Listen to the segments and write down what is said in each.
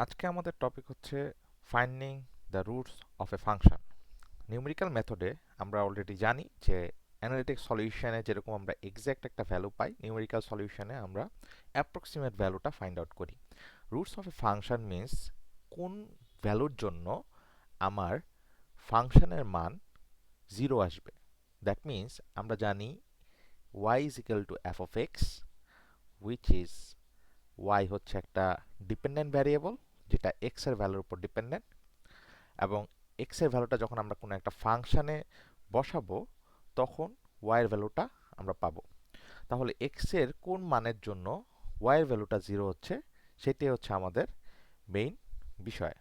আজকে আমাদের টপিক হচ্ছে finding the roots of A function. Numerical মেথডে আমরা অলরেডি জানি যে অ্যানালিটিক সলিউশনে যেরকম আমরা এক্স্যাক্ট একটা ভ্যালু পাই, নিউমেরিক্যাল সলিউশনে আমরা অ্যাপ্রক্সিমেট ভ্যালুটা ফাইন্ড আউট করি। Roots of A function means কোন ভ্যালুর জন্য আমার ফাংশনের মান জিরো আসবে। দ্যাট মিন্স আমরা জানি y is equal to f of x, which is y হচ্ছে একটা ডিপেন্ডেন্ট ভ্যারিয়েবল যেটা x এর ভ্যালুর উপর ডিপেন্ডেন্ট, এবং x এর ভ্যালুটা যখন আমরা কোনো একটা ফাংশনে বসাবো তখন y এর ভ্যালুটা আমরা পাবো। তাহলে x এর কোন মানের জন্য y এর ভ্যালুটা জিরো হচ্ছে সেটাই হচ্ছে আমাদের মেইন বিষয়।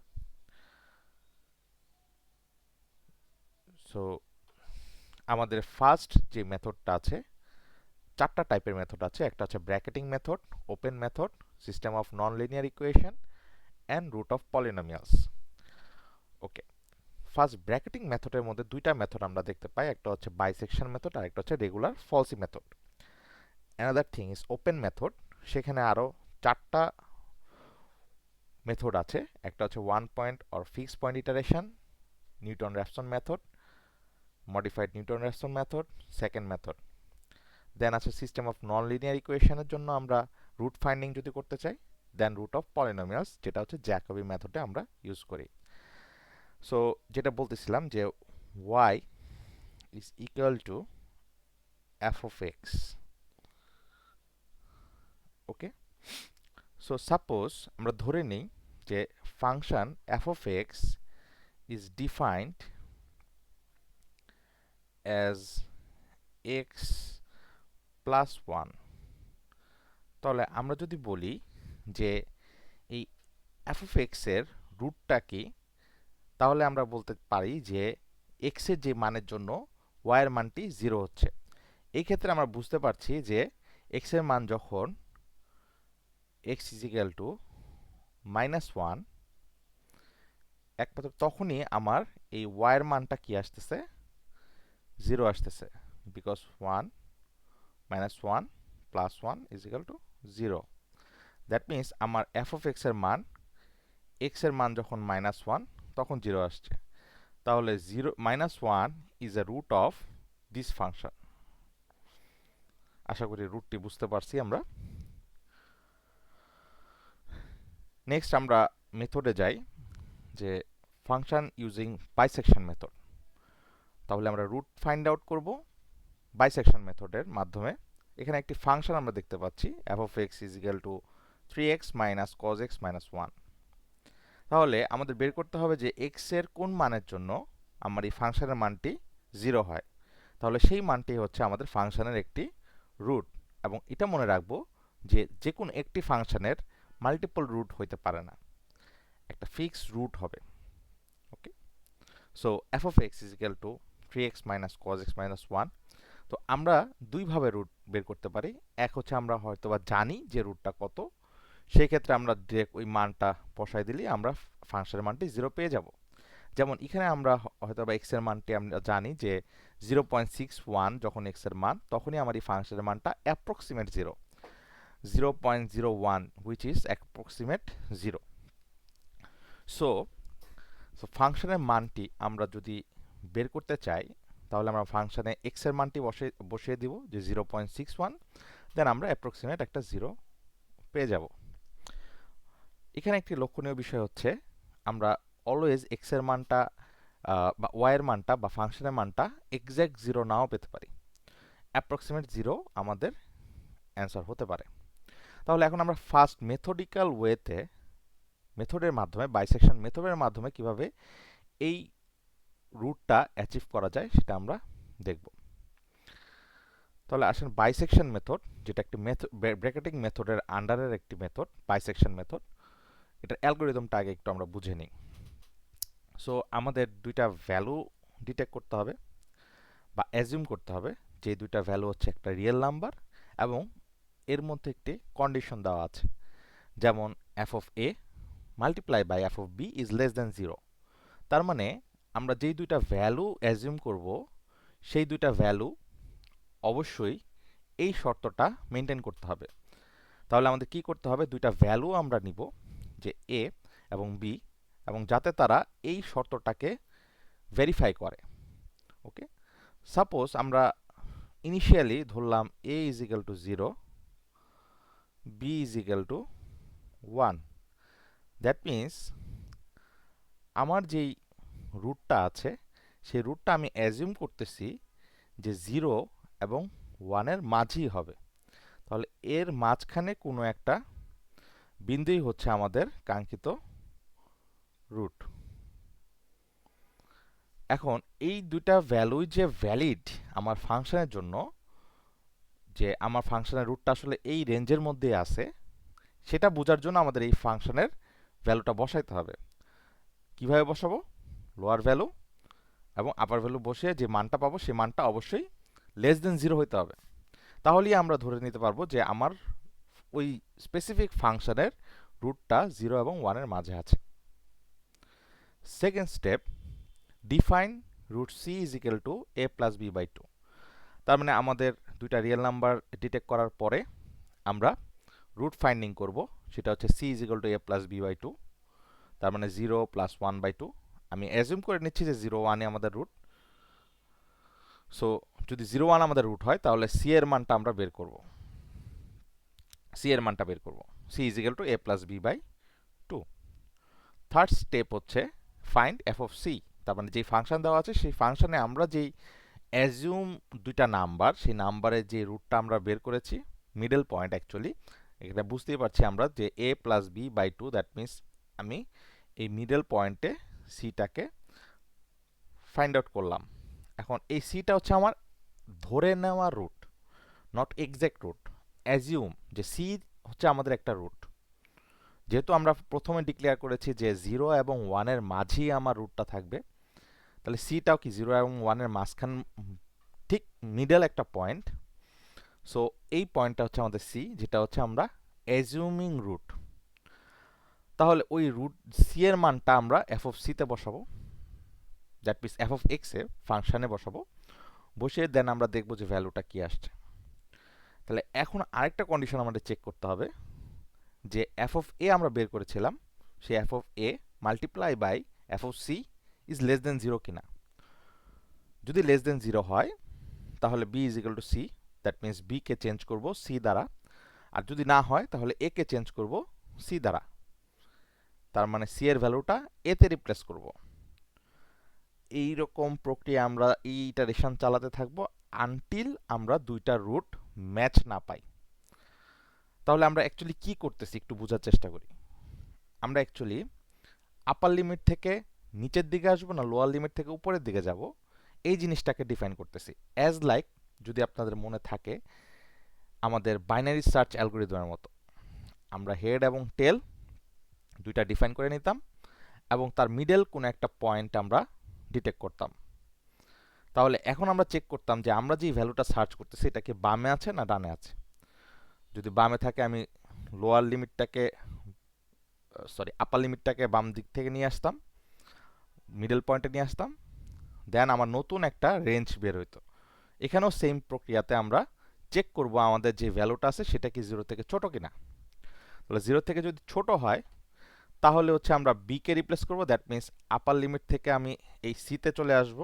সো আমাদের ফার্স্ট যে মেথডটা আছে, চারটা টাইপের মেথড আছে। একটা হচ্ছে bracketing method, open method, system of non linear equation and root of polynomials. Okay, first bracketing মেথডের মধ্যে দুইটা মেথড আমরা দেখতে পাই, একটা হচ্ছে বাইসেকশন মেথড আর একটা হচ্ছে regular falsi method. Another thing is open method, সেখানে আরও চারটা মেথড আছে। একটা হচ্ছে one point or fix point iteration, Newton Raphson method, modified Newton Raphson method, secant method. Then আছে সিস্টেম অফ নন লিনিয়ার ইকুয়েশনের জন্য আমরা রুট ফাইন্ডিং যদি করতে চাই, দেন রুট অফ পলিনোমিয়ালস, যেটা হচ্ছে জ্যাকবি মেথডে আমরা ইউজ করি। সো যেটা বলতেছিলাম যে y is equal to f of x. Okay, so suppose আমরা ধরে নিই যে function f of x is defined as x plus 1। তাহলে আমরা যদি বলি যে এই f of x এর রুটটা কি, তাহলে আমরা বলতে পারি যে x এর যে মানের জন্য y এর মানটি জিরো হচ্ছে। এই ক্ষেত্রে আমরা বুঝতে পারছি যে x এর মান যখন x is equal to -1 একমাত্র তখনই আমার এই y এর মানটা কি আসতেছে, জিরো আসতেছে, because 1 -1 + 1 is equal to 0। That means আমার f of x এর মান, x এর মান যখন -1 তখন জিরো আসছে। তাহলে zero -1 is a root of this function. আশা করি রুটটি বুঝতে পারছি আমরা। নেক্সট আমরা মেথডে যাই, যে ফাংশন ইউজিং বাইসেকশন মেথড। তাহলে আমরা রুট ফাইন্ড আউট করব বাইসেকশন মেথডের মাধ্যমে। এখানে একটি ফাংশন আমরা দেখতে পাচ্ছি, f of x is equal to 3x minus cos x minus 1। তাহলে আমাদের বের করতে হবে যে x এর কোন মানের জন্য আমার এই ফাংশনের মানটি জিরো হয়। তাহলে সেই মানটি হচ্ছে আমাদের ফাংশনের একটি রুট, এবং এটা মনে রাখবো যে যে কোনো একটি ফাংশনের মাল্টিপল রুট হইতে পারে না, একটা ফিক্সড রুট হবে। ওকে, so f of x is equal to 3x minus cos x minus 1। তো আমরা দুইভাবে রুট বের করতে পারি। এক হচ্ছে আমরা হয়তোবা জানি যে রুটটা কত, সেই ক্ষেত্রে আমরা ডিরেক্ট ওই মানটা বসাই দিলে আমরা ফাংশনের মানটি জিরো পেয়ে যাব। যেমন এখানে আমরা হয়তোবা x এর মানটি আমরা জানি যে 0.61 যখন x এর মান, তখনই আমার এই ফাংশনের মানটা approximate 0.01 which is approximate 0। So ফাংশনের মানটি আমরা যদি বের করতে চাই, তাহলে আমরা ফাংশনে x এর মানটি বসিয়ে দিব যে 0.61, দেন আমরা অ্যাপ্রক্সিমেট একটা 0 পেয়ে যাব। এখানে একটি লক্ষণীয় বিষয় হচ্ছে আমরা অলওয়েজ x এর মানটা বা y এর মানটা বা ফাংশনের মানটা এক্স্যাক্ট 0 নাও পেতে পারি। অ্যাপ্রক্সিমেট 0 আমাদের অ্যান্সার হতে পারে। তাহলে এখন আমরা ফার্স্ট মেথডিক্যাল ওয়েতে, মেথডের মাধ্যমে, বাইসেকশন মেথডের মাধ্যমে কিভাবে এই রুটটা অ্যাচিভ করা যায় সেটা আমরা দেখব। তাহলে আসেন বাইসেকশন মেথড, যেটা একটি ব্র্যাকেটিং মেথডের আন্ডারের একটি মেথড, বাইসেকশন মেথড। এটার অ্যালগোরিদমটা আগে একটু আমরা বুঝে নিই। সো আমাদের দুইটা ভ্যালু ডিটেক্ট করতে হবে বা অ্যাজিউম করতে হবে যে দুইটা ভ্যালু হচ্ছে একটা রিয়েল নাম্বার এবং এর মধ্যে একটি কন্ডিশন দেওয়া আছে, যেমন f of a multiply by f of b is less than 0। তার মানে আমরা যেই দুইটা ভ্যালু অ্যাজিউম করব সেই দুইটা ভ্যালু অবশ্যই এই শর্তটা মেনটেন করতে হবে। তাহলে আমাদের কি করতে হবে, দুইটা ভ্যালু আমরা নিব, যে a এবং বি, এবং যাতে তারা এই শর্তটাকে ভেরিফাই করে। ওকে, সাপোজ আমরা ইনিশিয়ালি ধরলাম a is equal to 0, b is equal to 1। That means আমার যেই রুটটা আছে সেই রুটটা আমি অ্যাজিউম করতেছি যে 0 এবং 1-এর মাঝই হবে। তাহলে এর মাঝখানে কোনো একটা বিন্দুই হচ্ছে আমাদের কাঙ্ক্ষিত রুট। এখন এই দুইটা ভ্যালুই যে ভ্যালিড আমার ফাংশনের জন্য, যে আমার ফাংশনের রুটটা আসলে এই রেঞ্জের মধ্যে আছে, সেটা বোঝার জন্য আমাদের এই ফাংশনের ভ্যালুটা বসাইতে হবে। কিভাবে বসাবো? লোয়ার ভ্যালু এবং আপার ভ্যালু বসিয়ে যে মানটা পাবো সেই মানটা অবশ্যই লেস দেন 0 হইতে হবে। তাহলেই আমরা ধরে নিতে পারবো যে আমার ওই স্পেসিফিক ফাংশনের রুটটা 0 এবং 1-এর মাঝে আছে। Second step, define root c is equal to a plus b by 2। তার মানে আমাদের দুইটা রিয়েল নাম্বার ডিটেক্ট করার পরে আমরা রুট ফাইন্ডিং করব, সেটা হচ্ছে c is equal to a plus b by 2। তার মানে 0 প্লাস 1 বাই 2। আমি অ্যাজিউম করে নিচ্ছি যে 0 1-ই আমাদের রুট। সো যদি 0 1 আমাদের রুট হয় তাহলে c এর মানটা আমরা বের করব, c এর মানটা বের করব, c is equal to a plus b by 2। Third step হচ্ছে ফাইন্ড f অফ c। তার মানে যেই ফাংশন দেওয়া আছে সেই ফাংশনে আমরা যেই অ্যাজিউম দুইটা নাম্বার, সেই নাম্বারের যে রুটটা আমরা বের করেছি, মিডল পয়েন্ট অ্যাকচুয়ালি, এটা বুঝতেই পারছি আমরা যে a plus b by 2, that means আমি এই মিডল পয়েন্টে সিটাকে ফাইন্ড আউট করলাম। এখন এই সিটা হচ্ছে আমার ধরে নেওয়া root, not exact root. Assume যে সি হচ্ছে আমাদের একটা রুট, যেহেতু আমরা প্রথমে ডিক্লেয়ার করেছি যে 0 এবং 1-এর মাঝেই আমার রুটটা থাকবে, তাহলে সিটাও কি 0 এবং 1-এর মাঝখান, ঠিক মিডল একটা পয়েন্ট। সো এই পয়েন্টটা হচ্ছে আমাদের সি, যেটা হচ্ছে আমরা অ্যাজিউমিং রুট। তাহলে ওই রুট সি এর মানটা আমরা এফ অফ সিতে বসাবো, that means F of X এ ফাংশনে বসাবো, বসিয়ে দেন আমরা দেখবো যে ভ্যালুটা কি আসছে। তাহলে এখন আরেকটা কন্ডিশন আমাদের চেক করতে হবে যে এফ অফ এ আমরা বের করেছিলাম, সেই F of A multiply by F of C is less than 0 কিনা। যদি লেস দেন 0 হয় তাহলে B is equal to C, that means B কে চেঞ্জ করব সি দ্বারা, আর যদি না হয় তাহলে এ কে চেঞ্জ করব সি দ্বারা। তার মানে সি এর ভ্যালুটা এ তে রিপ্লেস করব। এইরকম প্রক্রিয়া আমরা এই ইটারেশন চালাতে থাকবো আনটিল আমরা দুইটা রুট ম্যাচ না পাই। তাহলে আমরা অ্যাকচুয়ালি কি করতেছি একটু বোঝার চেষ্টা করি। আমরা অ্যাকচুয়ালি আপার লিমিট থেকে নিচের দিকে আসবো না লোয়ার লিমিট থেকে উপরের দিকে যাব, এই জিনিসটাকে ডিফাইন করতেছি। অ্যাজ লাইক, যদি আপনাদের মনে থাকে আমাদের বাইনারি সার্চ অ্যালগরিদমের মতো, আমরা হেড এবং টেল দুইটা ডিফাইন করে নিতাম এবং তার মিডল কোনো একটা পয়েন্ট আমরা ডিটেক্ট করতাম। তাহলে এখন আমরা চেক করতাম যে আমরা যে ভ্যালুটা সার্চ করতেছি এটা কি বামে আছে না ডানে আছে। যদি বামে থাকে আমি লোয়ার লিমিটটাকে, সরি আপার লিমিটটাকে বাম দিক থেকে নিয়ে আসতাম, মিডল পয়েন্টে নিয়ে আসতাম, দেন আমার নতুন একটা রেঞ্জ বের হইতো। এখানেও সেম প্রক্রিয়াতে আমরা চেক করব আমাদের যে ভ্যালুটা আছে সেটা কি 0 থেকে ছোট কিনা। তাহলে 0 থেকে যদি ছোট হয় তাহলে হচ্ছে আমরা বি কে রিপ্লেস করব, দ্যাট মিনস আপার লিমিট থেকে আমি এই সিতে চলে আসব,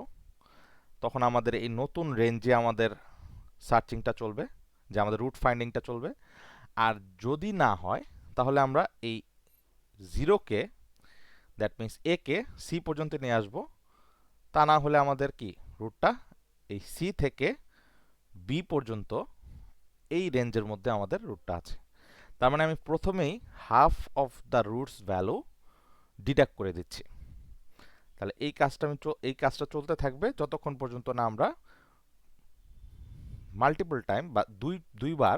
তখন আমাদের এই নতুন রেঞ্জে আমাদের সার্চিংটা চলবে, যে আমাদের রুট ফাইন্ডিংটা চলবে। আর যদি না হয় তাহলে আমরা এই 0কে, দ্যাট মিনস এ কে সি পর্যন্ত নিয়ে আসব। তা না হলে আমাদের কি রুটটা এই সি থেকে বি পর্যন্ত এই রেঞ্জের মধ্যে আমাদের রুটটা আছে। তার মানে আমি প্রথমেই half of the roots value deduct করে দিচ্ছি। তাহলে এই কাজটা চলতে থাকবে যতক্ষণ পর্যন্ত না আমরা মাল্টিপল টাইম বা দুইবার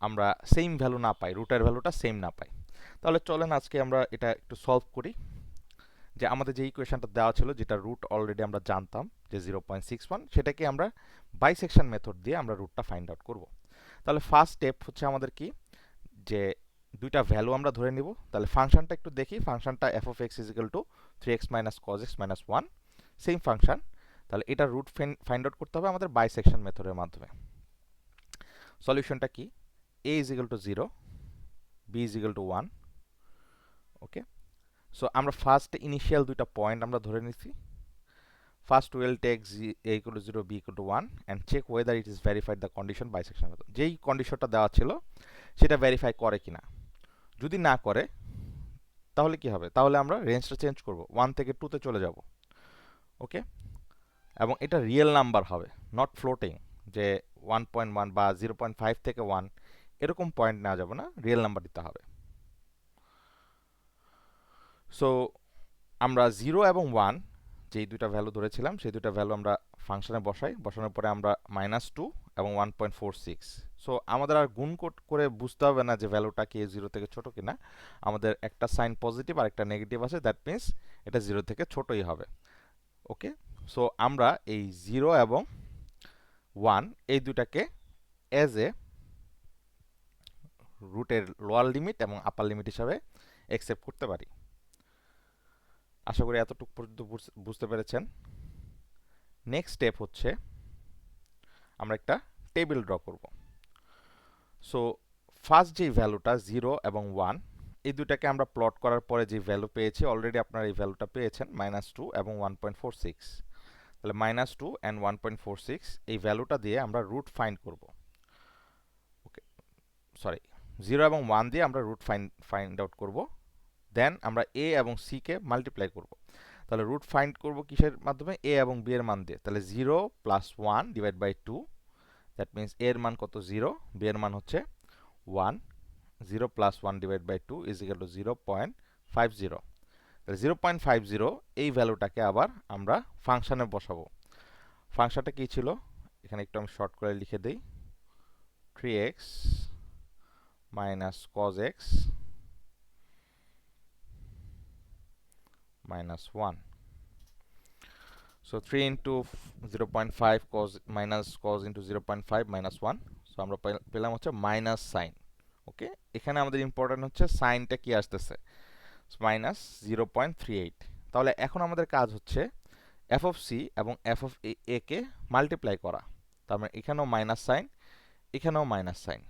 আমরা সেম ভ্যালু না পাই, রুটের ভ্যালুটা সেম না পাই। তাহলে চলেন আজকে আমরা এটা একটু সলভ করি। যে আমাদের যে ইকুয়েশনটা দেওয়া ছিল, যেটা রুট অলরেডি আমরা জানতাম যে 0.61, সেটাকে আমরা বাইসেকশন মেথড দিয়ে আমরা রুটটা ফাইন্ড আউট করব। তাহলে ফার্স্ট স্টেপ হচ্ছে আমাদের কি, যে দুইটা ভ্যালু আমরা ধরে নিব। তাহলে ফাংশনটা একটু দেখি, ফাংশনটা F of x is equal two 3x minus cos x minus 1, same function. তাহলে এটা রুট ফাইন্ড আউট করতে হবে আমাদের বাইসেকশন মেথডের মাধ্যমে। সলিউশনটা কি, a is equal two 0, b is equal two 1, okay. So আমরা ফার্স্ট ইনিশিয়াল দুইটা পয়েন্ট আমরা ধরে নিছি। First we will take a equal to 0, b equal to 1 and check whether it is verified the condition bisection method. যেই কন্ডিশনটা দেওয়া ছিল সেটা ভেরিফাই করে কিনা। যদি না করে তাহলে কি হবে? তাহলে আমরা রেঞ্জটা চেঞ্জ করব, 1 থেকে 2 তে চলে যাব। ওকে, এবং এটা রিয়েল নাম্বার হবে, নট ফ্লোটিং, যে 1.1 বা 0.5 থেকে 1 এরকম পয়েন্ট নেওয়া যাবে না, রিয়েল নাম্বার দিতে হবে। সো আমরা 0 এবং 1 যেই দুইটা ভ্যালু ধরেছিলাম সেই দুইটা ভ্যালু আমরা ফাংশনে বসাই, বসানোর পরে আমরা -2 এবং 1.46। সো আমাদের আর গুণ করে বুঝতে হবে না যে ভ্যালুটা কি 0 থেকে ছোট কিনা। আমাদের একটা সাইন পজিটিভ আর একটা নেগেটিভ আছে, দ্যাট মিন্স এটা 0 থেকে ছোটই হবে। ওকে, সো আমরা এই 0 এবং 1 এই দুটাকে এজ এ রুটের লোয়ার লিমিট এবং আপার লিমিট হিসাবে অ্যাকসেপ্ট করতে পারি। আশা করি এতটুকু পর্যন্ত বুঝতে পেরেছেন। নেক্সট স্টেপ হচ্ছে আমরা একটা টেবিল ড্র করব। সো ফার্স্ট যে ভ্যালুটা 0 এবং 1 এই দুটাকে আমরা প্লট করার পরে যে ভ্যালু পেয়েছি, অলরেডি আপনারা এই ভ্যালুটা পেয়েছেন -2 এবং 1.46। তাহলে -2 and 1.46 এই ভ্যালুটা দিয়ে আমরা রুট ফাইন্ড করব। ওকে, সরি, 0 এবং 1 দিয়ে আমরা রুট ফাইন্ড আউট করব। দেন আমরা a এবং c কে মাল্টিপ্লাই করব। তাহলে রুট ফাইন্ড করব কিসের মাধ্যমে? a এবং b এর মান দিয়ে। তাহলে 0 plus 1 divide by 2, that means a এর মান কত? 0, b এর মান হচ্ছে 1। 0 plus 1 divide by 2 is equal to 0.50। তাহলে 0.50 এই ভ্যালুটাকে আবার আমরা ফাংশনে বসাবো। ফাংশনটা কি ছিল? এখানে একটু আমি শর্ট করে লিখে দেই, 3x minus cos x minus 1. So 3 into 0.5 cos minus cos into 0.5 minus 1. So আমরা পেলাম হচ্ছে মাইনাস সাইন। ওকে, এখানে আমাদের ইম্পর্টেন্ট হচ্ছে সাইনটা কি আসতেছে, মাইনাস 0.38। তাহলে এখন আমাদের কাজ হচ্ছে এফ অফ সি এবং F of A K multiply করা। তার মানে এখানেও মাইনাস সাইন, এখানেও মাইনাস সাইন।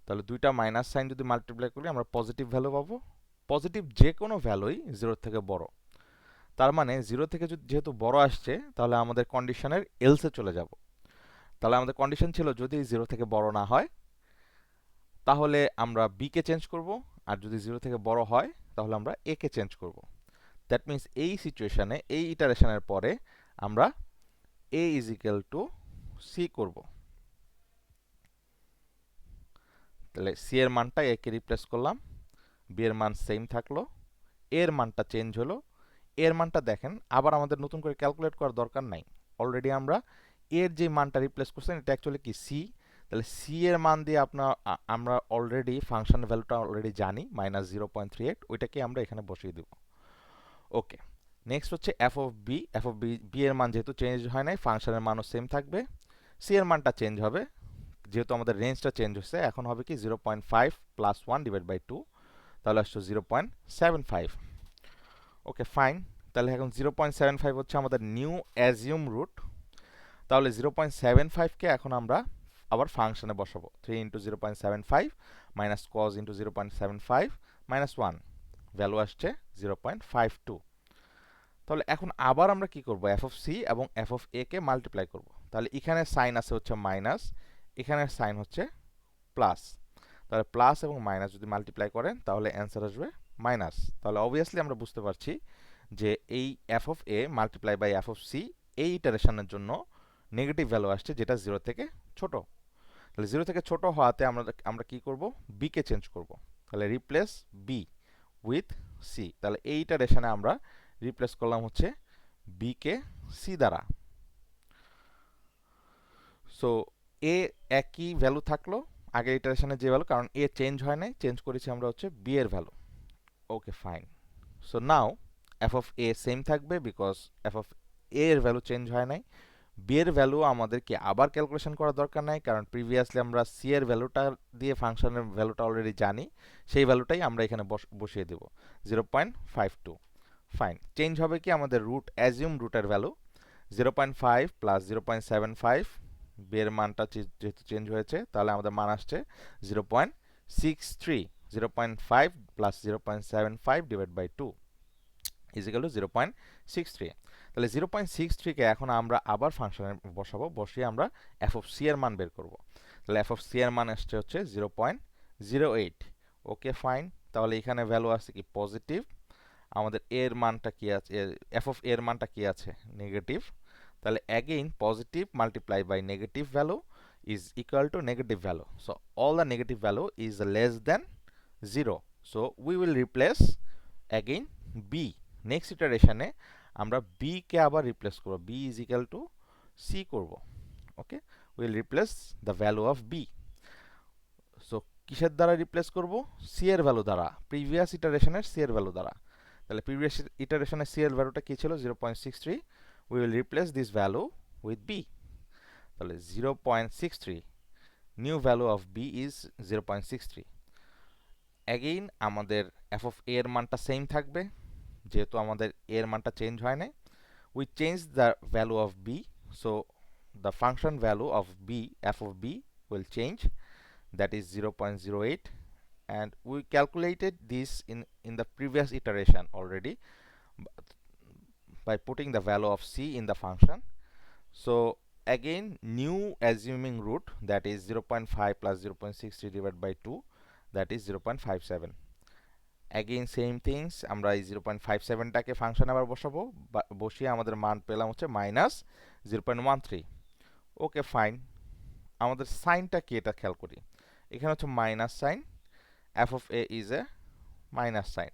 তাহলে দুইটা মাইনাস সাইন যদি মাল্টিপ্লাই করি আমরা পজিটিভ ভ্যালু পাবো। পজিটিভ যে কোনো ভ্যালুই 0 থেকে বড়। তার মানে 0 থেকে যেহেতু বড় আসছে, তাহলে আমাদের কন্ডিশনের এলসে চলে যাব। তাহলে আমাদের কন্ডিশন ছিল যদি 0 থেকে বড় না হয় তাহলে আমরা বি কে চেঞ্জ করব, আর যদি 0 থেকে বড় হয় তাহলে আমরা এ কে চেঞ্জ করব। দ্যাট মিন্স এই সিচুয়েশনে, এই ইটারেশনের পরে আমরা এ ইজ ইকুয়াল টু সি করব। তাহলে সি এর মানটা এ কে রিপ্লেস করলাম, বি এর মান সেম থাকলো, এর মানটা চেঞ্জ হলো। এর মানটা দেখেন, আবার আমাদের নতুন করে ক্যালকুলেট করার দরকার নাই, অলরেডি আমরা এর যে মানটা রিপ্লেস করছেন এটা অ্যাকচুয়ালি কি সি। তাহলে সি এর মান দিয়ে আমরা অলরেডি ফাংশন ভ্যালুটা অলরেডি জানি -0.38, ওইটাকে আমরা এখানে বসিয়ে দেব। ওকে, নেক্সট হচ্ছে F of B. F of B এর মান যেহেতু চেঞ্জ হয় নাই, ফাংশনের মানও সেম থাকবে। সি এর মানটা চেঞ্জ হবে, যেহেতু আমাদের রেঞ্জটা চেঞ্জ হচ্ছে, এখন হবে কি 0.5 প্লাস 1 ডিভাইড বাই 2, তাহলে আসছে 0.75। ওকে, ফাইন। তাহলে এখন 0.75 হচ্ছে আমাদের নিউ অ্যাজিউম রুট। তাহলে 0.75 কে এখন আমরা আবার ফাংশনে বসাবো। 3 into 0.75 minus cause into 0.75 minus 1, value আসছে 0.52। তাহলে এখন আবার আমরা কি করব? এফ অফ সি এবং F of A K multiply করব। তাহলে এখানে সাইন আছে হচ্ছে মাইনাস, এখানে সাইন হচ্ছে প্লাস। তাহলে প্লাস এবং মাইনাস যদি মাল্টিপ্লাই করেন তাহলে অ্যান্সার আসবে মাইনাস। তাহলে অবভিয়াসলি আমরা বুঝতে পারছি যে এই F of A multiply by F of C এই ইটারেশনের জন্য নেগেটিভ ভ্যালু আসছে, যেটা 0 থেকে ছোট। তাহলে 0 থেকে ছোট হওয়াতে আমরা কি করব? বি কে চেঞ্জ করব। তাহলে রিপ্লেস বি উইথ সি। তাহলে এই ইটারেশনে আমরা রিপ্লেস করলাম হচ্ছে বি কে সি দ্বারা। সো এ একই ভ্যালু থাকলো আগের ইটারেশনে যে ভ্যালু, কারণ এ চেঞ্জ হয় নাই, চেঞ্জ করেছি আমরা হচ্ছে বি এর value. Okay, fine. So now F of A same থাকবে বিকজ এফ অফ এ এর ভ্যালু চেঞ্জ হয় নাই। বি এর ভ্যালু আমাদেরকে আবার ক্যালকুলেশন করার দরকার নাই, কারণ প্রিভিয়াসলি আমরা সি এর ভ্যালুটা দিয়ে ফাংশনের ভ্যালুটা অলরেডি জানি, সেই ভ্যালুটাই আমরা এখানে বসিয়ে দেব, 0.52। ফাইন, চেঞ্জ হবে কি আমাদের রুট, অ্যাজিউম রুটের ভ্যালু 0.5 প্লাস 0.75, বি এর মানটা যেহেতু চেঞ্জ হয়েছে তাহলে আমাদের মান আসছে 0.63। 0.5 plus 0.75 divided by 2 is equal to 0.63। তাহলে 0.63 কে এখন আমরা আবার ফাংশনে বসাবো, বসিয়ে আমরা এফ অফ সি এর মান বের করব। তাহলে এফ অফ সি এর মান আসছে হচ্ছে 0.08। ওকে ফাইন, তাহলে এখানে ভ্যালু আছে কি পজিটিভ, আমাদের এর মানটা কি আছে, এফ অফ এর মানটা কি আছে নেগেটিভ। তাহলে again positive multiply by negative value is equal to negative value. So all the negative value is less than 0. So we will replace again b. Next iteration এ আমরা b কে আবার replace করব, b is equal to c করব। ওকে, we will replace the value of b. So কিসের দ্বারা replace করব, c এর value দ্বারা, previous ইটারেশনের c এর ভ্যালু দ্বারা। তাহলে প্রিভিয়াস ইটারেশনের c এর ভ্যালুটা কি ছিল 0.63, we will replace this value with b। তাহলে 0.63, new value of b is 0.63। Again আমাদের এফ অফ এ এর মানটা সেম থাকবে, যেহেতু আমাদের এর মানটা চেঞ্জ হয় নাই। we change the value of b, so the function value of b, f of b will change, that is 0.08, and we calculated this in the previous iteration already by putting the value of c in the function. So again new assuming root, that is 0.5 plus 0.63 divided by 2, that is 0.57। again same things, আমরা এই 0.57 টাকে function আবার বসাবো, বসিয়ে আমাদের মান পেলাম হচ্ছে -0.13। ওকে ফাইন, আমাদের সাইনটা কি এটা খেয়াল করি, এখানে হচ্ছে minus sign, F of A is A minus sign.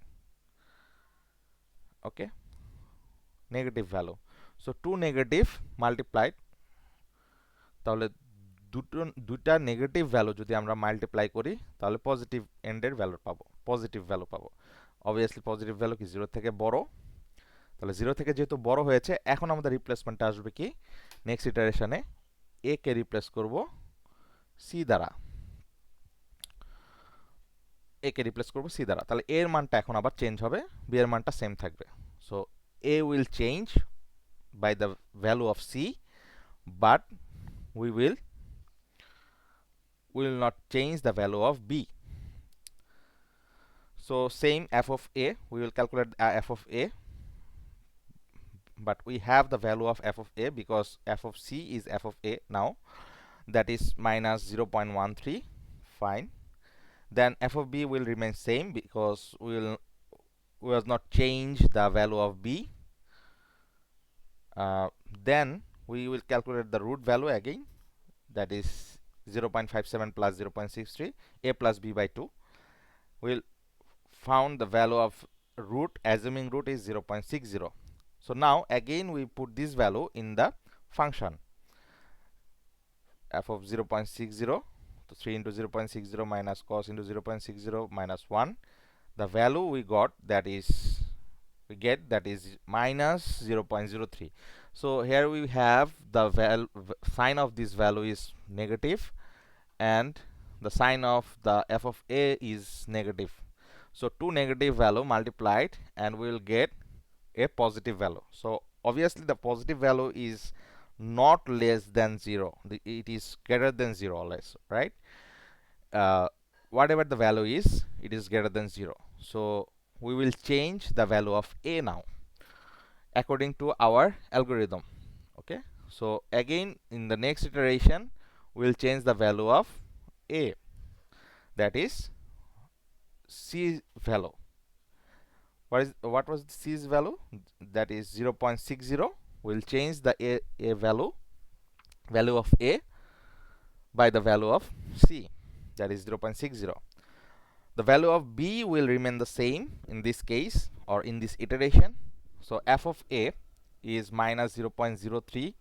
Okay, negative value, so two negative multiplied, তাহলে দুইটা নেগেটিভ ভ্যালু যদি আমরা মাল্টিপ্লাই করি তাহলে পজিটিভ এন্ডের ভ্যালু পাবো, পজিটিভ ভ্যালু পাবো। অবভিয়াসলি পজিটিভ ভ্যালু কি 0 থেকে বড়, তাহলে 0 থেকে যেহেতু বড় হয়েছে, এখন আমাদের রিপ্লেসমেন্টটা আসবে কি, নেক্সট ইটারেশনে এ কে রিপ্লেস করব সি দ্বারা, এ কে রিপ্লেস করব সি দ্বারা। তাহলে এর মানটা এখন আবার চেঞ্জ হবে, বি এর মানটা সেম থাকবে। So A will change by the value of C, but we will not change the value of b. So same f of a, we will calculate f of a, but we have the value of f of a because f of c is f of a now, that is -0.13, fine. Then f of b will remain same because we will not change the value of b. Then we will calculate the root value again, that is 0.57 plus 0.63, a plus b by 2. We'll found the value of root, assuming root is 0.60. So now again we put this value in the function, f of 0.60, so 3 into 0.60 minus cos into 0.60 minus 1, the value we got, that is minus 0.03. So here we have the sign of this value is negative, and the sign of the f of a is negative. So two negative value multiplied and we will get a positive value. So obviously the positive value is not less than 0, it is greater than 0 always, right? Whatever the value is, it is greater than 0. So we will change the value of a now according to our algorithm. Okay, so again in the next iteration we will change the value of a, that is c value. What was c's value, that is 0.60. We'll change the a value of a by the value of c, that is 0.60. The value of b will remain the same in this case or in this iteration. So f of a is minus 0.03.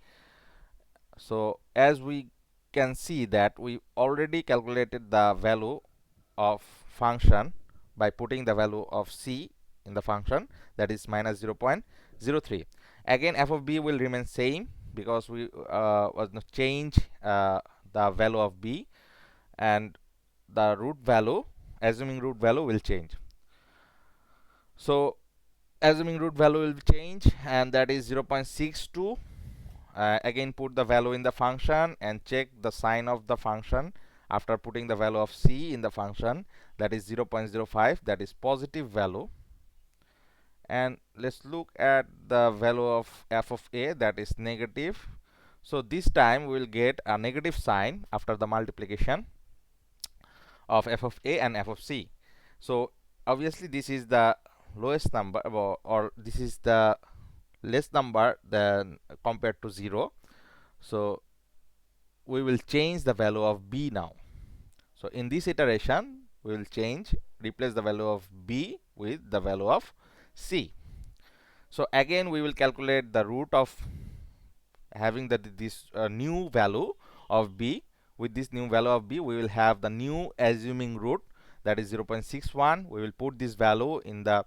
So as we can see that we already calculated the value of function by putting the value of c in the function, that is minus 0.03. Again f of b will remain same because we was not change the value of b, and the root value, assuming root value, will change. So assuming root value will change, and that is 0.62. Again put the value in the function and check the sign of the function after putting the value of c in the function, that is 0.05, that is positive value. And let's look at the value of f of a, that is negative. So this time we will get a negative sign after the multiplication of f of a and f of c. So obviously this is the lowest number, or this is the less number than compared to 0. So we will change the value of b now. So in this iteration we will replace the value of b with the value of c. So again we will calculate the root of having this new value of b. With this new value of b, we will have the new assuming root, that is 0.61. We will put this value in the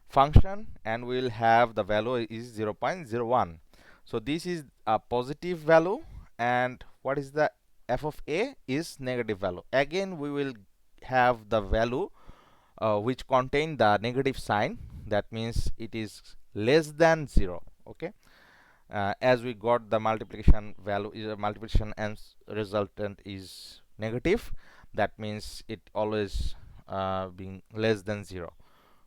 function and we will have the value is 0.01. So this is a positive value, and what is the f of a is negative value. Again we will have the value which contain the negative sign, that means it is less than 0. Okay, as we got the multiplication value is a multiplication and resultant is negative, that means it always being less than 0.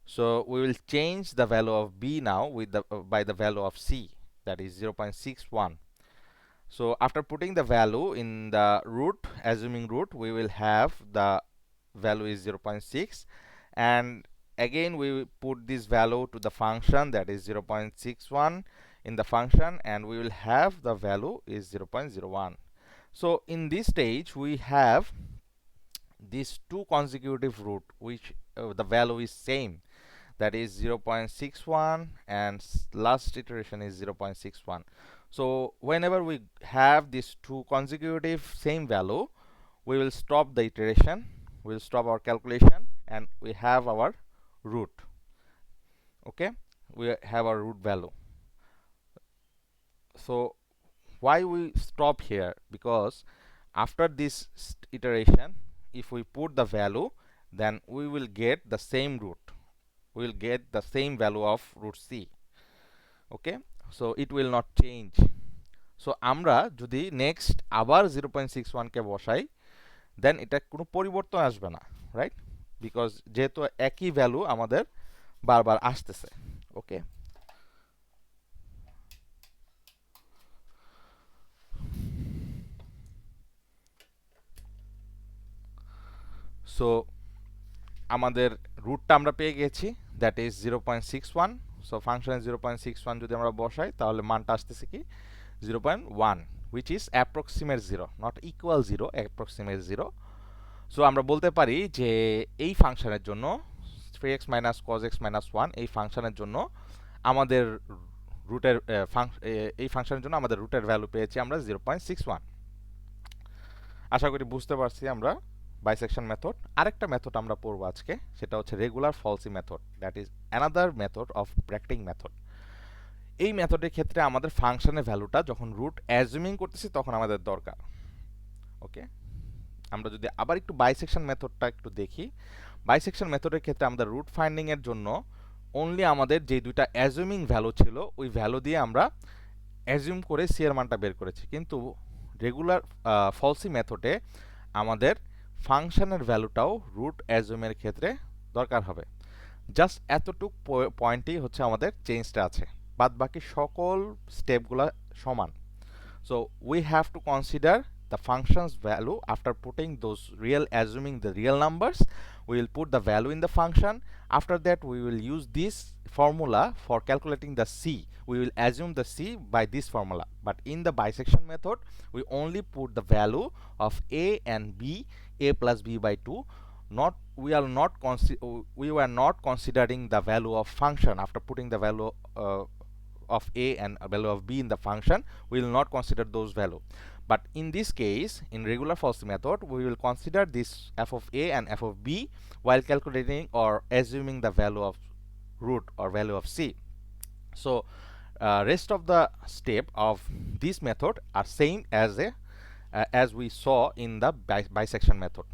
So we will change the value of b now with the by the value of c, that is 0.61. So after putting the value in the root, assuming root, we will have the value is 0.6, and again we put this value to the function, that is 0.61 in the function, and we will have the value is 0.01. So in this stage we have these two consecutive root which the value is same, that is 0.61, and last iteration is 0.61. So whenever we have these two consecutive same value, we will stop the iteration, we will stop our calculation, and we have our root. Okay, we have our root value. So why we stop here? Because after this iteration, if we put the value, then we will get the same root, we will get the same value of root c. Okay, so it will not change. So আমরা যদি next আবার 0.61 কে বসাই, দেন এটা কোনো পরিবর্তন আসবে না, right? Because যেহেতু একই ভ্যালু আমাদের বারবার আসতেছে। ওকে, সো আমাদের রুটটা আমরা পেয়ে গেছি, দ্যাট ইজ 0.61। সো ফাংশনে 0.61 যদি আমরা বসাই তাহলে মানটা আসতেছে কি 0.1, which is approximate 0, not equal 0, approximate 0. So আমরা বলতে পারি যে এই ফাংশনের জন্য 3x minus cos x minus 1 এই ফাংশনের জন্য আমাদের রুটের এই ফাংশনের জন্য আমাদের রুটের ভ্যালু পেয়েছি আমরা 0.61। আশা করি বুঝতে পারছি আমরা বাইসেকশন মেথড। আরেকটা মেথড আমরা পড়বো আজকে, সেটা হচ্ছে regular falsi method, that is another method of bracketing method. এই মেথডের ক্ষেত্রে আমাদের ফাংশনের ভ্যালুটা যখন রুট অ্যাজুমিং করতেছি তখন আমাদের দরকার। ওকে, আমরা যদি আবার একটু বাইসেকশন মেথডটা একটু দেখি, বাইসেকশন মেথডের ক্ষেত্রে আমাদের রুট ফাইন্ডিং এর জন্য অনলি আমাদের যে দুইটা অ্যাজুমিং ভ্যালু ছিল ওই ভ্যালু দিয়ে আমরা অ্যাজুম করে সি এর মানটা বের করেছি, কিন্তু রেগুলার ফলসি মেথডে আমাদের ফাংশনের ভ্যালুটাও রুট অ্যাজুমের ক্ষেত্রে দরকার হবে। জাস্ট এতটুক পয়েন্টই হচ্ছে আমাদের চেঞ্জটা আছে, বাদ বাকি সকল স্টেপগুলো সমান। So we have to consider the function's value after putting those assuming the real numbers. We will put the value in the function. After that we will use this formula for calculating the c. We will assume the c by this formula, but in the bisection method we only put the value of a and b, a plus b by 2. We were not considering the value of function. After putting the value of a and a value of b in the function, we will not consider those value. But in this case, in regular falsi method, we will consider this f of a and f of b while calculating or assuming the value of root or value of c. So rest of the step of this method are same as we saw in the bisection method.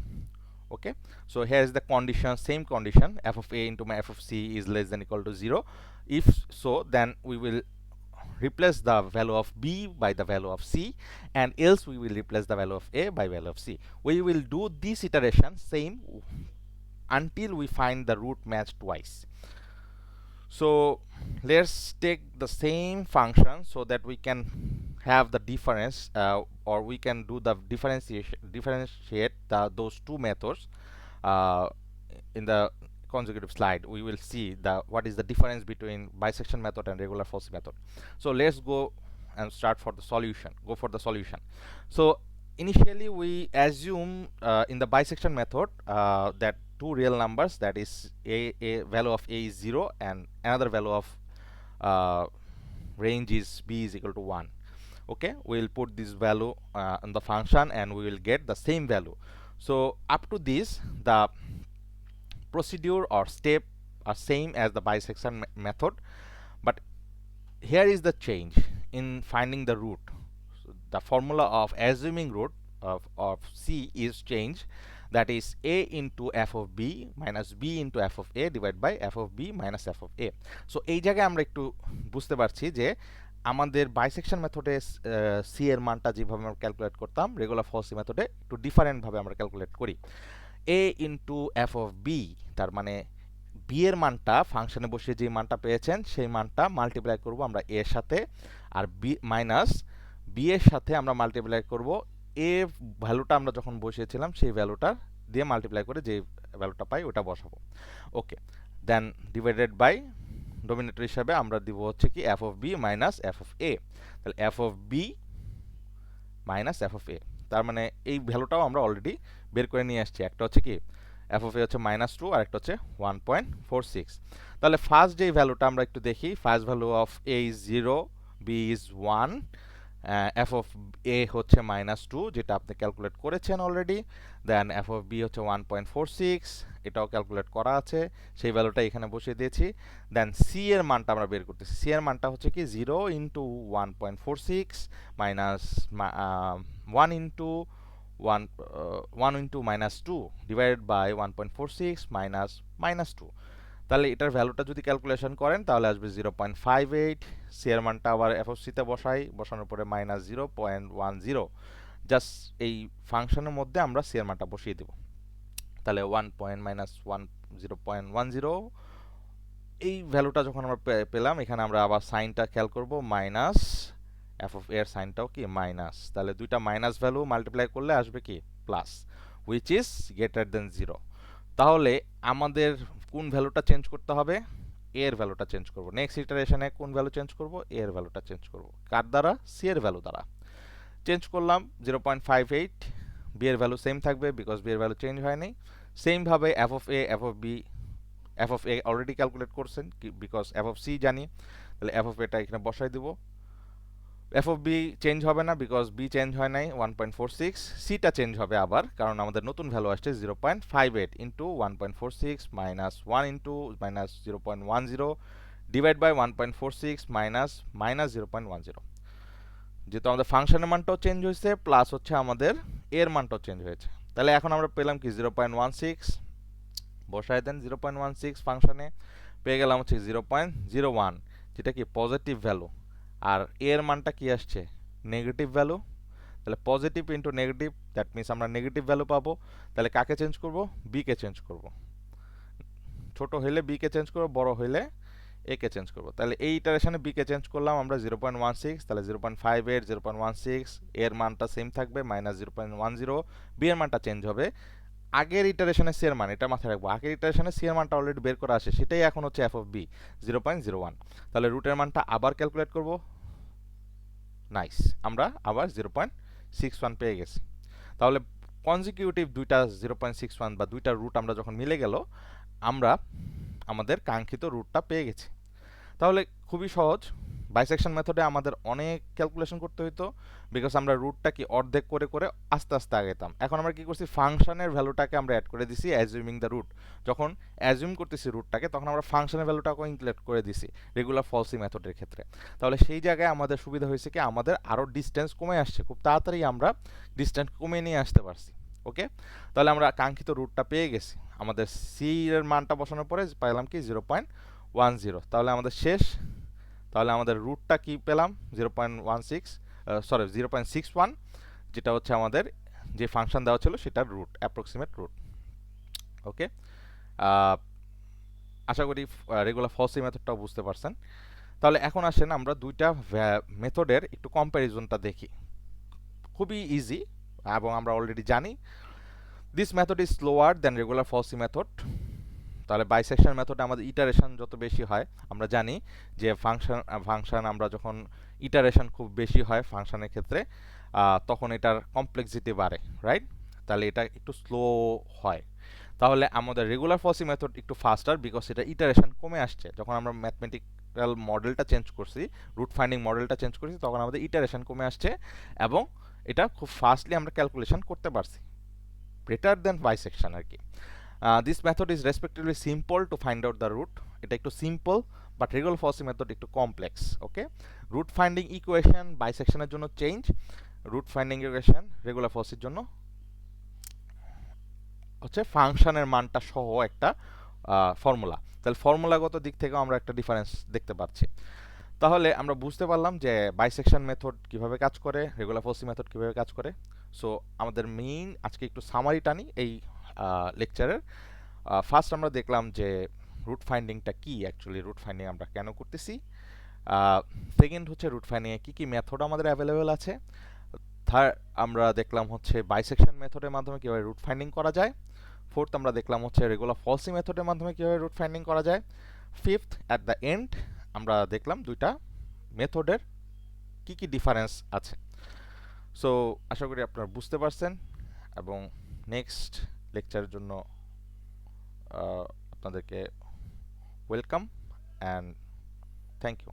Okay, so here is the condition, same condition, f of a into my f of c is less than equal to 0. If so, then we will replace the value of b by the value of c, and else we will replace the value of a by value of c. We will do this iteration same until we find the root match twice. So let's take the same function so that we can have the difference, or we can do the differentiate those two methods. In the consecutive slide we will see what is the difference between bisection method and regular falsi method. So let's go and start for the solution. So initially we assume in the bisection method that two real numbers, that is a value of a is 0 and another value of range is b is equal to 1. Okay, we'll put this value in the function and we will get the same value. So up to this the procedure or step are same as the bisection method, but here is the change in finding the root. So the formula of assuming root of c is changed, that is a into f of b minus b into f of a divided by f of b minus f of a. So এই জায়গায় আমরা একটু বুঝতে পারছি যে আমাদের bisection মেথডে C এর মানটা যেভাবে আমরা ক্যালকুলেট করতাম, রেগুলার ফলসি মেথডে একটু ডিফারেন্ট ভাবে আমরা ক্যালকুলেট করি। a into F of B, তার মানে বি এর মানটা ফাংশনে বসিয়ে যে মানটা পেয়েছেন সেই মানটা মাল্টিপ্লাই করব আমরা a এর সাথে, আর বি মাইনাস বি এর সাথে আমরা মাল্টিপ্লাই করব a ভ্যালুটা আমরা যখন বসিয়েছিলাম সেই ভ্যালুটা দিয়ে মাল্টিপ্লাই করে যে ভ্যালুটা পাই ওটা বসাবো। Okay, then divided by denominator হিসাবে আমরা দিব হচ্ছে কি F of B minus F of A. তাহলে F of B minus F of A, তার মানে এই ভ্যালুটাও আমরা অলরেডি বের করে নিয়ে আসছি। একটা হচ্ছে কি এফ অফ এ হচ্ছে -2 আর একটা হচ্ছে 1.46। তাহলে ফার্স্ট যে ভ্যালুটা আমরা একটু দেখি, first value of A is 0, B is 1, F of A হচ্ছে -2 যেটা আপনি ক্যালকুলেট করেছেন already, then F of B হচ্ছে 1.46, এটাও ক্যালকুলেট করা আছে, সেই ভ্যালুটা এখানে বসিয়ে দিয়েছি। দেন সি এর মানটা আমরা বের করতেছি, সি এর মানটা হচ্ছে কি 0 into 1.46 minus 1 into 1 into -2 divided by 1.46 minus -2। তাহলে এটার ভ্যালুটা যদি ক্যালকুলেশন করেন তাহলে আসবে 0.58। সি এর মানটা আবার এফ অফ সিতে বসানোর পরে -0.10। জাস্ট এই ফাংশনের মধ্যে আমরা সি এর মানটা বসিয়ে দেব। তাহলে 0.10 এই ভ্যালুটা যখন আমরা পেলাম, এখানে আমরা আবার সাইনটা খেয়াল করব, মাইনাস এফ অফ এর সাইনটাও কি মাইনাস, তাহলে দুইটা মাইনাস ভ্যালু মাল্টিপ্লাই করলে আসবে কি plus, which is greater than 0। তাহলে আমাদের কোন ভ্যালুটা চেঞ্জ করতে হবে? এ এর ভ্যালুটা চেঞ্জ করব। নেক্সট ইটারেশনে কোন ভ্যালু চেঞ্জ করব? এ এর ভ্যালুটা চেঞ্জ করব। কার দ্বারা? সি এর ভ্যালু দ্বারা। চেঞ্জ করলাম 0.58, বি এর ভ্যালু সেম থাকবে বিকজ বি এর ভ্যালু চেঞ্জ হয়নি। সেম ভাবে F of A, F of B, F of A already calculate করছেন বিকজ এফ অফ সি জানি, তাহলে এফ অফ এটা এখানে বসাই দিব। এফ অফ বি চেঞ্জ হবে না বিকজ বি চেঞ্জ হয় নাই 1.46, সিটা চেঞ্জ হবে আবার কারণ আমাদের নতুন ভ্যালু আসছে 0.58 into 1.46 minus 1 into minus 0.10 divide by 1.46 minus 0.10। যেহেতু আমাদের ফাংশনের মানটাও চেঞ্জ হয়েছে প্লাস হচ্ছে আমাদের এর মানটাও চেঞ্জ হয়েছে, তাহলে এখন আমরা পেলাম কি 0.16, বসায় দেন 0.16 ফাংশনে, পেয়ে গেলাম হচ্ছে 0.01 যেটা কি পজিটিভ ভ্যালু, আর এর মানটা কি আসছে নেগেটিভ ভ্যালু। তাহলে positive into negative, that means আমরা নেগেটিভ ভ্যালু পাবো। তাহলে কাকে চেঞ্জ করব? বি কে চেঞ্জ করব। ছোট হইলে বি কে চেঞ্জ করব, বড় হইলে এ কে চেঞ্জ করব। তাহলে এই ইটারেশনে বি কে চেঞ্জ করলাম আমরা 0.16, তাহলে 0.58, 0.16, এর মানটা সেম থাকবে -0.10, বি এর মানটা চেঞ্জ হবে। আগের ইটারেশনে সি এর মান, এটা মাথায় রাখবো, আগের ইটারেশনে সি এর মানটা অলরেডি বের করা আসে, সেটাই এখন হচ্ছে এফ অফ বি 0.01। তাহলে রুটের মানটা আবার ক্যালকুলেট করব। নাইস, আমরা আবার 0.61 পেয়ে গেছি। তাহলে কনজিকিউটিভ দুইটা 0.61 বা দুইটা রুট আমরা যখন মিলে গেল, আমরা আমাদের কাঙ্ক্ষিত রুটটা পেয়ে গেছি। তাহলে খুবই সহজ। বাইসেকশন মেথডে আমাদের অনেক ক্যালকুলেশন করতে হতো বিকজ আমরা রুটটা কি অর্ধেক করে করে আস্তে আস্তে আগাইতাম। এখন আমরা কি করছি, ফাংশনের ভ্যালুটাকে আমরা অ্যাড করে দিছি অ্যাজিউমিং দ্য রুট। যখন অ্যাজিউম করতেছি রুটটাকে তখন আমরা ফাংশনের ভ্যালুটাকেও ইনক্লুড করে দিছি রেগুলার ফলসি মেথডের ক্ষেত্রে। তাহলে সেই জায়গায় আমাদের সুবিধা হয়েছে কি, আমাদের আরও ডিস্টেন্স কমে আসছে, খুব তাড়াতাড়ি আমরা ডিস্টেন্স কমে নিয়ে আসতে পারছি। ওকে, তাহলে আমরা কাঙ্ক্ষিত রুটটা পেয়ে গেছি। আমাদের সি এর মানটা বসানোর পরে পাইলাম কি 0.10। তাহলে আমাদের শেষ, তাহলে আমাদের রুটটা কি পেলাম 0.16, সরি 0.61, যেটা হচ্ছে আমাদের যে ফাংশন দেওয়া ছিল সেটার রুট, অ্যাপ্রক্সিমেট রুট। ওকে, আশা করি রেগুলার ফলসি মেথডটাও বুঝতে পারছেন। তাহলে এখন আসেন আমরা দুইটা মেথডের একটু কম্প্যারিজনটা দেখি। খুবই ইজি এবং আমরা অলরেডি জানি this method is slower than regula falsi method. তাহলে বাইসেকশন মেথডে আমাদের ইটারেশন যত বেশি হয়, আমরা জানি যে ফাংশন আমরা যখন ইটারেশন খুব বেশি হয় ফাংশনের ক্ষেত্রে, তখন এটার কমপ্লেক্সিটি বাড়ে, রাইট? তাহলে এটা একটু স্লো হয়। তাহলে আমাদের রেগুলার ফলসি মেথড একটু ফাস্টার, বিকজ এটা ইটারেশন কমে আসছে। যখন আমরা ম্যাথমেটিক্যাল মডেলটা চেঞ্জ করছি, রুট ফাইন্ডিং মডেলটা চেঞ্জ করছি, তখন আমাদের ইটারেশন কমে আসছে এবং এটা খুব ফাস্টলি আমরা ক্যালকুলেশন করতে পারছি, বেটার দেন বাইসেকশন আর কি। This method is respectively simple to find out the root. এটা একটু simple, but regular falsi method একটু complex. Okay, root finding equation বাইসেকশনের জন্য change, root finding equation regular ফলসির জন্য হচ্ছে ফাংশনের মানটা সহ একটা ফর্মুলা। তাহলে ফর্মুলাগত দিক থেকেও আমরা একটা ডিফারেন্স দেখতে পাচ্ছি। তাহলে আমরা বুঝতে পারলাম যে বাইসেকশন মেথড কিভাবে কাজ করে, রেগুলার ফলসি মেথড কিভাবে কাজ করে। সো আমাদের মেইন আজকে একটু সামারি টানি এই লেকচারের। ফার্স্ট আমরা দেখলাম যে রুট ফাইন্ডিংটা কি, অ্যাকচুয়ালি রুট ফাইন্ডিং আমরা কেন করতেছি। সেকেন্ড হচ্ছে রুট ফাইন্ডিংয়ে কী কী মেথড আমাদের অ্যাভেলেবেল আছে। থার্ড আমরা দেখলাম হচ্ছে বাইসেকশন মেথডের মাধ্যমে কীভাবে রুট ফাইন্ডিং করা যায়। ফোর্থ আমরা দেখলাম হচ্ছে রেগুলার ফলসি মেথডের মাধ্যমে কীভাবে রুট ফাইন্ডিং করা যায়। ফিফথ অ্যাট দ্য এন্ড আমরা দেখলাম দুইটা মেথডের কী কী ডিফারেন্স আছে। সো আশা করি আপনারা বুঝতে পারছেন এবং নেক্সট লেকচারের জন্য আপনাদেরকে ওয়েলকাম অ্যান্ড থ্যাংক ইউ।